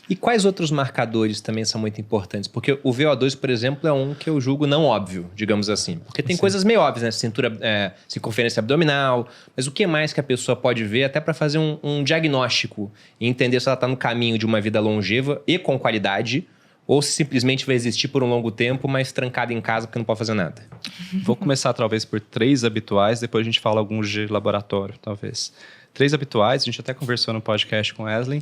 E quais outros marcadores também são muito importantes? Porque o VO2, por exemplo, é um que eu julgo não óbvio, digamos assim. Porque tem coisas meio óbvias, né? Cintura, circunferência abdominal. Mas o que mais que a pessoa pode ver até para fazer um diagnóstico e entender se ela está no caminho de uma vida longeva e com qualidade, ou se simplesmente vai existir por um longo tempo, mas trancada em casa porque não pode fazer nada? Vou começar talvez por 3 habituais, depois a gente fala alguns de laboratório, talvez. 3 habituais, a gente até conversou no podcast com Wesley.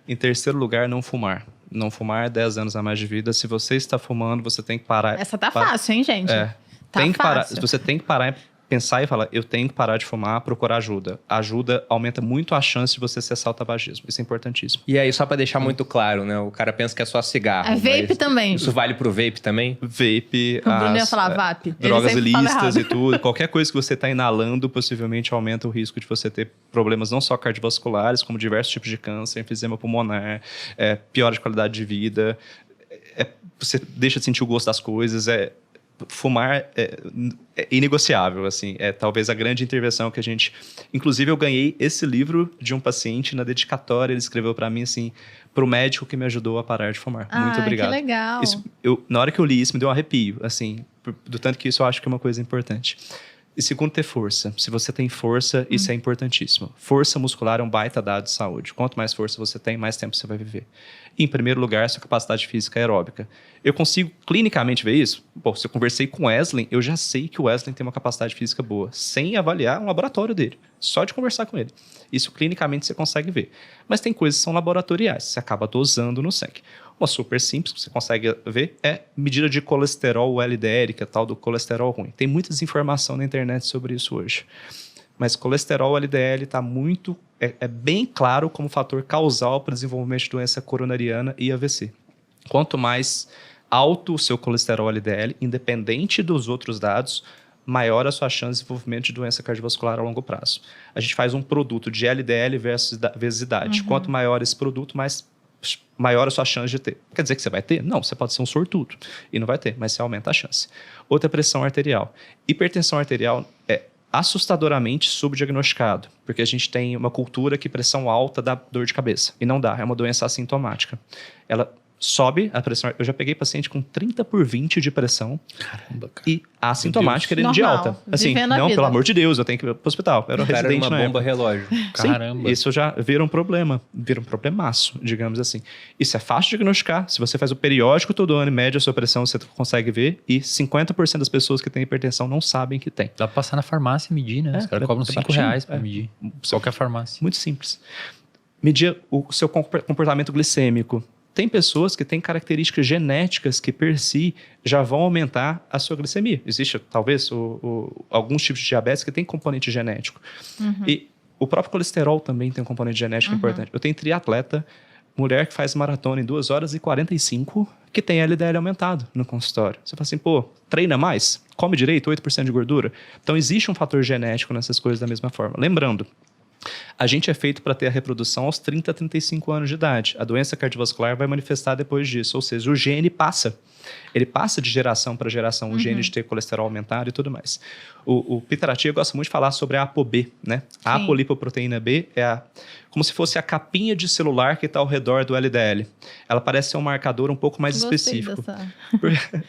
Em terceiro lugar, não fumar. Não fumar, 10 anos a mais de vida. Se você está fumando, você tem que parar. Essa tá fácil, hein, gente? Tá tem que parar. Você tem que parar, pensar e falar, eu tenho que parar de fumar, procurar ajuda. A ajuda aumenta muito a chance de você cessar o tabagismo. Isso é importantíssimo. E aí, só para deixar muito claro, né? O cara pensa que é só cigarro. É vape também. Isso vale pro vape também? Vape, o Bruno ia falar vape. Drogas ilícitas e tudo. Qualquer coisa que você está inalando, possivelmente aumenta o risco de você ter problemas não só cardiovasculares, como diversos tipos de câncer, enfisema pulmonar, piora de qualidade de vida, você deixa de sentir o gosto das coisas, fumar é inegociável, assim, talvez a grande intervenção que a gente... Inclusive, eu ganhei esse livro de um paciente na dedicatória, ele escreveu para mim, assim, pro médico que me ajudou a parar de fumar. Muito obrigado. Que legal. Na hora que eu li isso, me deu um arrepio, assim, do tanto que isso eu acho que é uma coisa importante. E segundo, ter força. Se você tem força, isso é importantíssimo. Força muscular é um baita dado de saúde. Quanto mais força você tem, mais tempo você vai viver. E, em primeiro lugar, sua capacidade física aeróbica. Eu consigo clinicamente ver isso? Bom, se eu conversei com o Wesley, eu já sei que o Wesley tem uma capacidade física boa, sem avaliar um laboratório dele. Só de conversar com ele. Isso clinicamente você consegue ver. Mas tem coisas que são laboratoriais. Você acaba dosando no sangue. Uma super simples que você consegue ver é medida de colesterol LDL, que é tal do colesterol ruim. Tem muita desinformação na internet sobre isso hoje. Mas colesterol LDL está muito... É bem claro como fator causal para o desenvolvimento de doença coronariana e AVC. Quanto mais alto o seu colesterol LDL, independente dos outros dados, maior a sua chance de desenvolvimento de doença cardiovascular a longo prazo. A gente faz um produto de LDL vezes idade. Quanto maior esse produto, maior a sua chance de ter. Quer dizer que você vai ter? Não, você pode ser um sortudo e não vai ter, mas você aumenta a chance. Outra, pressão arterial. Hipertensão arterial é assustadoramente subdiagnosticado, porque a gente tem uma cultura que pressão alta dá dor de cabeça, e não dá, é uma doença assintomática. Ela sobe a pressão, eu já peguei paciente com 30/20 de pressão. Caramba, cara. E assintomática de alta. Assim, não, pelo amor de Deus, eu tenho que ir pro hospital. Eu era residente uma bomba relógio. Caramba. Sim, isso já vira um problema, vira um problemaço, digamos assim. Isso é fácil de diagnosticar. Se você faz o periódico todo ano e mede a sua pressão, você consegue ver. E 50% das pessoas que têm hipertensão não sabem que tem. Dá pra passar na farmácia e medir, né? Os caras cobram R$5 pra medir. Qualquer farmácia. Muito simples. Medir o seu comportamento glicêmico. Tem pessoas que têm características genéticas que, per si, já vão aumentar a sua glicemia. Existe, talvez, alguns tipos de diabetes que têm componente genético. E o próprio colesterol também tem um componente genético importante. Eu tenho triatleta, mulher que faz maratona em 2 horas e 45, que tem LDL aumentado no consultório. Você fala assim, treina mais? Come direito, 8% de gordura? Então, existe um fator genético nessas coisas da mesma forma. Lembrando, a gente é feito para ter a reprodução aos 30 a 35 anos de idade. A doença cardiovascular vai manifestar depois disso. Ou seja, o gene passa. Ele passa de geração para geração, o gene de ter colesterol aumentado e tudo mais. O Peter Attia gosta muito de falar sobre a ApoB, né? A apolipoproteína B é como se fosse a capinha de celular que está ao redor do LDL. Ela parece ser um marcador um pouco mais específico.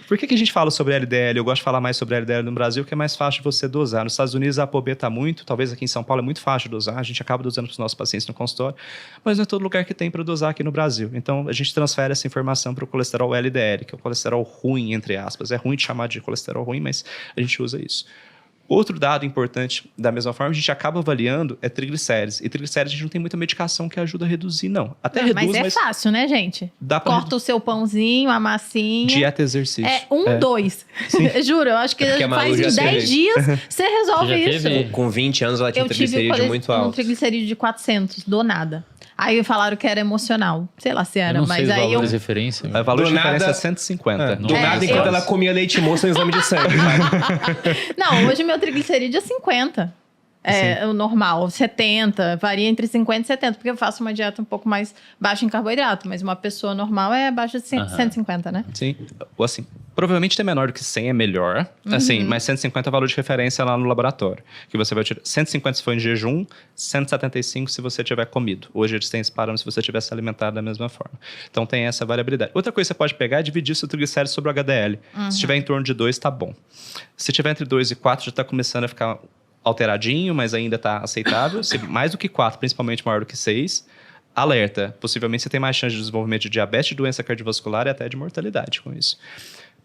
Por que a gente fala sobre LDL? Eu gosto de falar mais sobre LDL no Brasil, que é mais fácil de você dosar. Nos Estados Unidos a ApoB está muito, talvez aqui em São Paulo é muito fácil de dosar, a gente acaba dosando para os nossos pacientes no consultório, mas não é todo lugar que tem para dosar aqui no Brasil. Então a gente transfere essa informação para o colesterol LDL, que é o colesterol ruim, entre aspas. É ruim de chamar de colesterol ruim, mas a gente usa isso. Outro dado importante, da mesma forma, a gente acaba avaliando é triglicérides. E triglicérides a gente não tem muita medicação que ajuda a reduzir, não. Até reduz, mas fácil, né, gente? Corta o seu pãozinho, a massinha. Dieta e exercício. 2. Juro, eu acho que faz em 10 dias você resolve isso. Com 20 anos ela tinha triglicerídeo muito alto. Um triglicerídeo de 400, do nada. Aí falaram que era emocional. Sei lá se era, mas aí valores de referência. O valor de referência é 150. Do nada, enquanto ela comia leite moça no exame de sangue. Não, hoje meu triglicerídeo é 50. É o normal, 70, varia entre 50 e 70, porque eu faço uma dieta um pouco mais baixa em carboidrato, mas uma pessoa normal é abaixo de 150, né? Sim, assim, Provavelmente ter menor do que 100 é melhor, assim, mas 150 é o valor de referência lá no laboratório. Que você vai tirar 150 se for em jejum, 175 se você tiver comido. Hoje eles têm esse parâmetro se você tiver se alimentado da mesma forma. Então tem essa variabilidade. Outra coisa que você pode pegar é dividir seu triglicérido sobre o HDL. Se tiver em torno de 2, tá bom. Se tiver entre 2 e 4, já está começando a ficar alteradinho, mas ainda está aceitável. Se mais do que 4, principalmente maior do que 6, alerta. Possivelmente você tem mais chance de desenvolvimento de diabetes, de doença cardiovascular e até de mortalidade com isso.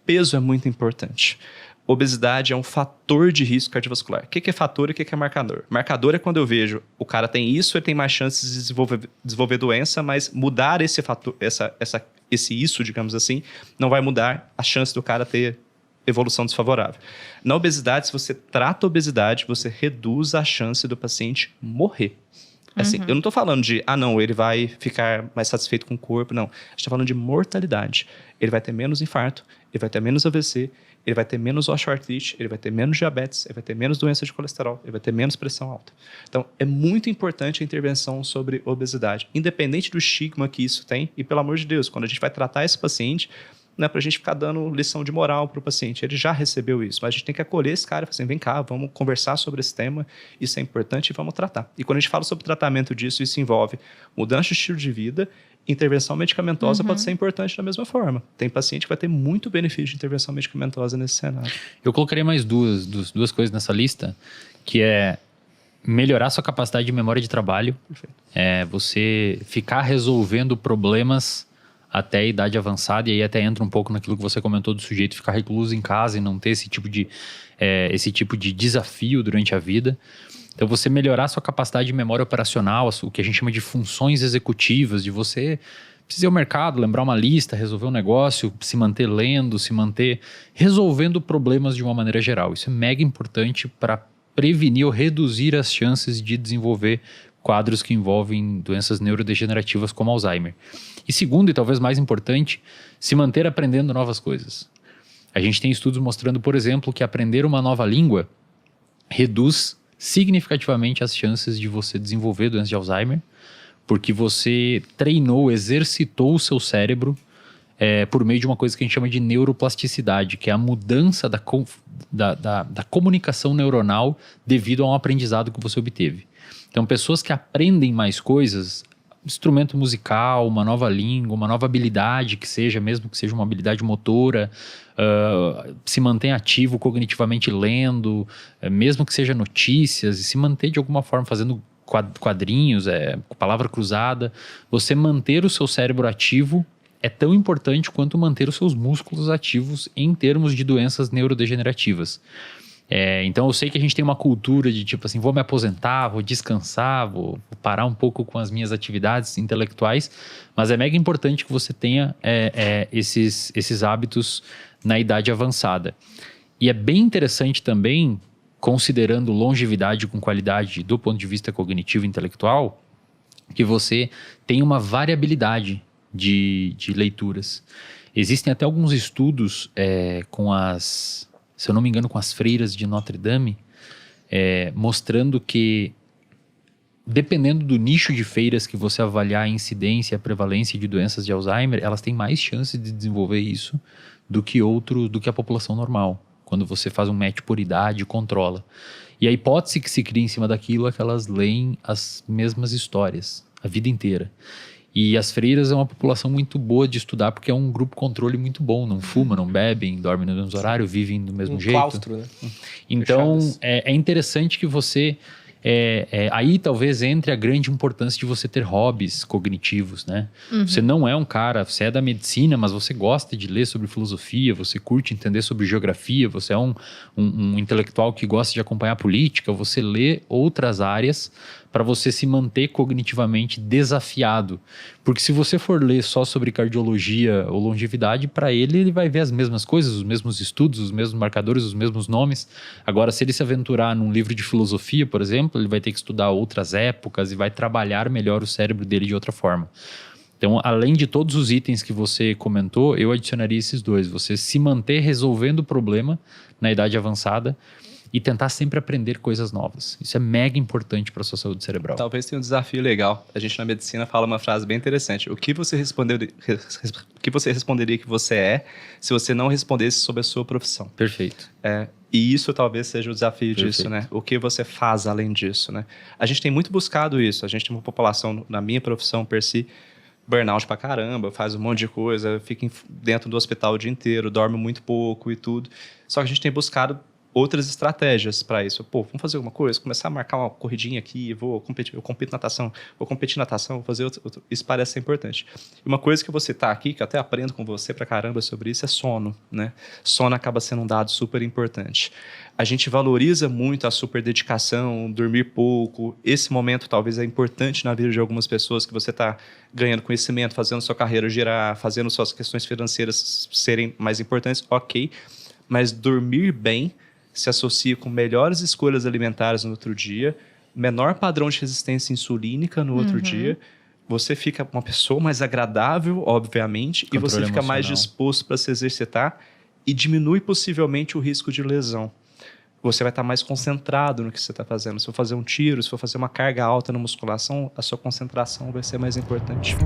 Peso é muito importante. Obesidade é um fator de risco cardiovascular. O que é fator e o que é marcador? Marcador é quando eu vejo o cara tem isso, ele tem mais chances de desenvolver doença, mas mudar esse fator, isso, digamos assim, não vai mudar a chance do cara ter evolução desfavorável. Na obesidade, se você trata a obesidade, você reduz a chance do paciente morrer. Assim, eu não estou falando de, ele vai ficar mais satisfeito com o corpo, não. A gente está falando de mortalidade. Ele vai ter menos infarto, ele vai ter menos AVC, ele vai ter menos osteoartrite, ele vai ter menos diabetes, ele vai ter menos doença de colesterol, ele vai ter menos pressão alta. Então, é muito importante a intervenção sobre obesidade, independente do estigma que isso tem. E, pelo amor de Deus, quando a gente vai tratar esse paciente, não é para a gente ficar dando lição de moral para o paciente. Ele já recebeu isso, mas a gente tem que acolher esse cara e falar assim, vem cá, vamos conversar sobre esse tema, isso é importante e vamos tratar. E quando a gente fala sobre tratamento disso, isso envolve mudança de estilo de vida, intervenção medicamentosa pode ser importante da mesma forma. Tem paciente que vai ter muito benefício de intervenção medicamentosa nesse cenário. Eu colocaria mais duas coisas nessa lista, que é melhorar sua capacidade de memória de trabalho. Perfeito. Você ficar resolvendo problemas até a idade avançada, e aí até entra um pouco naquilo que você comentou do sujeito ficar recluso em casa e não ter esse tipo de desafio durante a vida. Então, você melhorar sua capacidade de memória operacional, o que a gente chama de funções executivas, de você precisar ir ao mercado, lembrar uma lista, resolver um negócio, se manter lendo, se manter resolvendo problemas de uma maneira geral. Isso é mega importante para prevenir ou reduzir as chances de desenvolver quadros que envolvem doenças neurodegenerativas como Alzheimer. E segundo, e talvez mais importante, se manter aprendendo novas coisas. A gente tem estudos mostrando, por exemplo, que aprender uma nova língua reduz significativamente as chances de você desenvolver doença de Alzheimer, porque você treinou, exercitou o seu cérebro por meio de uma coisa que a gente chama de neuroplasticidade, que é a mudança da comunicação neuronal devido a um aprendizado que você obteve. Então, pessoas que aprendem mais coisas, instrumento musical, uma nova língua, uma nova habilidade que seja, mesmo que seja uma habilidade motora, se mantém ativo cognitivamente lendo, mesmo que seja notícias, e se manter de alguma forma fazendo quadrinhos, palavra cruzada, você manter o seu cérebro ativo é tão importante quanto manter os seus músculos ativos em termos de doenças neurodegenerativas. Então eu sei que a gente tem uma cultura de tipo assim, vou me aposentar, vou descansar, vou parar um pouco com as minhas atividades intelectuais, mas é mega importante que você tenha esses hábitos na idade avançada. E é bem interessante também, considerando longevidade com qualidade do ponto de vista cognitivo e intelectual, que você tem uma variabilidade de leituras. Existem até alguns estudos se eu não me engano, com as freiras de Notre Dame, mostrando que, dependendo do nicho de feiras que você avaliar a incidência e a prevalência de doenças de Alzheimer, elas têm mais chance de desenvolver isso do que a população normal, quando você faz um match por idade e controla. E a hipótese que se cria em cima daquilo é que elas leem as mesmas histórias a vida inteira. E as freiras é uma população muito boa de estudar, porque é um grupo controle muito bom. Não fuma, não bebem, dormem no mesmo horário, vivem do mesmo jeito. Claustro, né? Então, é interessante que você... aí talvez entre a grande importância de você ter hobbies cognitivos, né? Você não é um cara, você é da medicina, mas você gosta de ler sobre filosofia, você curte entender sobre geografia, você é um intelectual que gosta de acompanhar política, você lê outras áreas para você se manter cognitivamente desafiado. Porque se você for ler só sobre cardiologia ou longevidade, para ele vai ver as mesmas coisas, os mesmos estudos, os mesmos marcadores, os mesmos nomes. Agora, se ele se aventurar num livro de filosofia, por exemplo, ele vai ter que estudar outras épocas e vai trabalhar melhor o cérebro dele de outra forma. Então, além de todos os itens que você comentou, eu adicionaria esses dois. Você se manter resolvendo o problema na idade avançada e tentar sempre aprender coisas novas. Isso é mega importante para a sua saúde cerebral. Talvez tenha um desafio legal. A gente na medicina fala uma frase bem interessante. O que você responderia que você é se você não respondesse sobre a sua profissão? Perfeito. E isso talvez seja o desafio Perfeito. disso, né? O que você faz além disso, né? A gente tem muito buscado isso. A gente tem uma população, na minha profissão, per si, burnout pra caramba, faz um monte de coisa, fica dentro do hospital o dia inteiro, dorme muito pouco e tudo. Só que a gente tem buscado outras estratégias para isso. Pô, vamos fazer alguma coisa? Começar a marcar uma corridinha aqui, eu compito natação, vou competir natação, vou fazer outro. Isso parece ser importante. E uma coisa que você tá aqui, que eu até aprendo com você pra caramba sobre isso, é sono, né? Sono acaba sendo um dado super importante. A gente valoriza muito a super dedicação, dormir pouco. Esse momento talvez é importante na vida de algumas pessoas, que você está ganhando conhecimento, fazendo sua carreira girar, fazendo suas questões financeiras serem mais importantes, ok. Mas dormir bem se associa com melhores escolhas alimentares no outro dia, menor padrão de resistência insulínica no outro dia. Você fica uma pessoa mais agradável, obviamente, Controle e você fica mais emocional. disposto para se exercitar e diminui possivelmente o risco de lesão. Você vai estar mais concentrado no que você está fazendo. Se for fazer um tiro, se for fazer uma carga alta na musculação, a sua concentração vai ser mais importante.